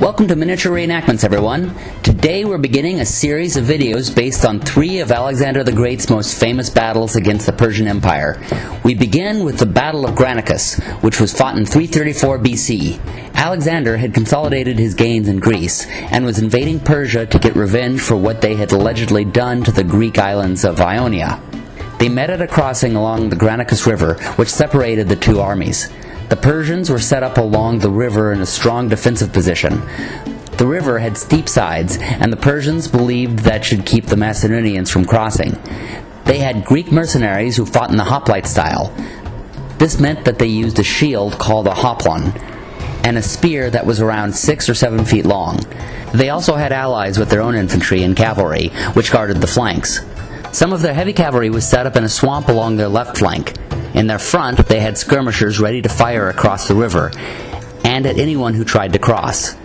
Welcome to Miniature Reenactments, everyone. Today we're beginning a series of videos based on 3 of Alexander the Great's most famous battles against the Persian Empire. We begin with the Battle of Granicus, which was fought in 334 BC. Alexander had consolidated his gains in Greece and was invading Persia to get revenge for what they had allegedly done to the Greek islands of Ionia. They met at a crossing along the Granicus River, which separated the two armies. The Persians were set up along the river in a strong defensive position. The river had steep sides, and the Persians believed that should keep the Macedonians from crossing. They had Greek mercenaries who fought in the hoplite style. This meant that they used a shield called a hoplon, and a spear that was around 6 or 7 feet long. They also had allies with their own infantry and cavalry, which guarded the flanks. Some of their heavy cavalry was set up in a swamp along their left flank. In their front, they had skirmishers ready to fire across the river, and at anyone who tried to cross.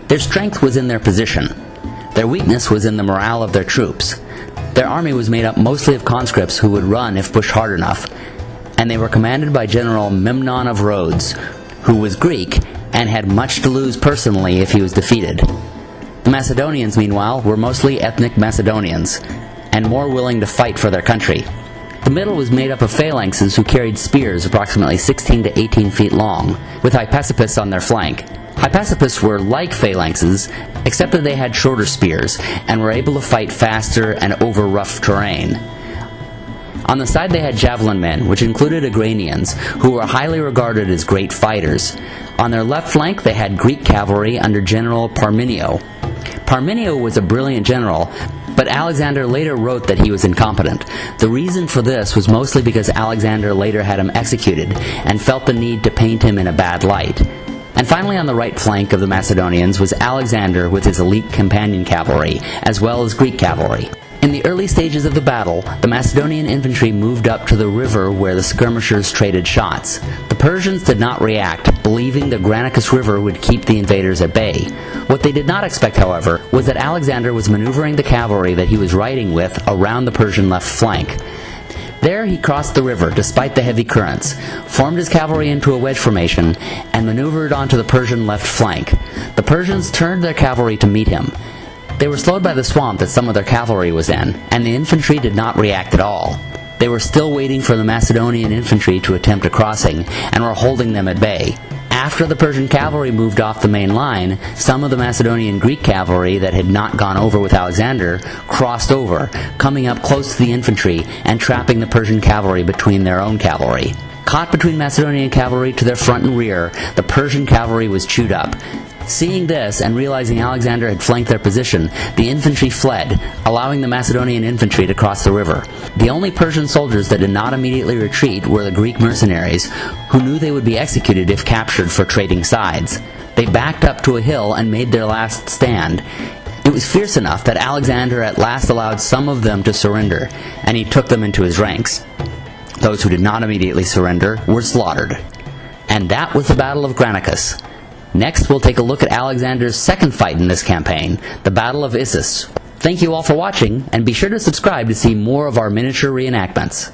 Their strength was in their position. Their weakness was in the morale of their troops. Their army was made up mostly of conscripts who would run if pushed hard enough, and they were commanded by General Memnon of Rhodes, who was Greek and had much to lose personally if he was defeated. The Macedonians, meanwhile, were mostly ethnic Macedonians, and more willing to fight for their country. The middle was made up of phalanxes who carried spears approximately 16 to 18 feet long, with hypaspes on their flank. Hypaspes were like phalanxes, except that they had shorter spears, and were able to fight faster and over rough terrain. On the side they had javelin men, which included Agranians, who were highly regarded as great fighters. On their left flank they had Greek cavalry under General Parmenio. Parmenio was a brilliant general, but Alexander later wrote that he was incompetent. The reason for this was mostly because Alexander later had him executed and felt the need to paint him in a bad light. And finally, on the right flank of the Macedonians was Alexander with his elite companion cavalry, as well as Greek cavalry. In the early stages of the battle, the Macedonian infantry moved up to the river where the skirmishers traded shots. The Persians did not react, believing the Granicus River would keep the invaders at bay. What they did not expect, however, was that Alexander was maneuvering the cavalry that he was riding with around the Persian left flank. There he crossed the river despite the heavy currents, formed his cavalry into a wedge formation, and maneuvered onto the Persian left flank. The Persians turned their cavalry to meet him. They were slowed by the swamp that some of their cavalry was in, and the infantry did not react at all. They were still waiting for the Macedonian infantry to attempt a crossing, and were holding them at bay. After the Persian cavalry moved off the main line, some of the Macedonian Greek cavalry that had not gone over with Alexander crossed over, coming up close to the infantry and trapping the Persian cavalry between their own cavalry. Caught between Macedonian cavalry to their front and rear, the Persian cavalry was chewed up. Seeing this, and realizing Alexander had flanked their position, the infantry fled, allowing the Macedonian infantry to cross the river. The only Persian soldiers that did not immediately retreat were the Greek mercenaries, who knew they would be executed if captured for trading sides. They backed up to a hill and made their last stand. It was fierce enough that Alexander at last allowed some of them to surrender, and he took them into his ranks. Those who did not immediately surrender were slaughtered. And that was the Battle of Granicus. Next, we'll take a look at Alexander's second fight in this campaign, the Battle of Issus. Thank you all for watching, and be sure to subscribe to see more of our miniature reenactments.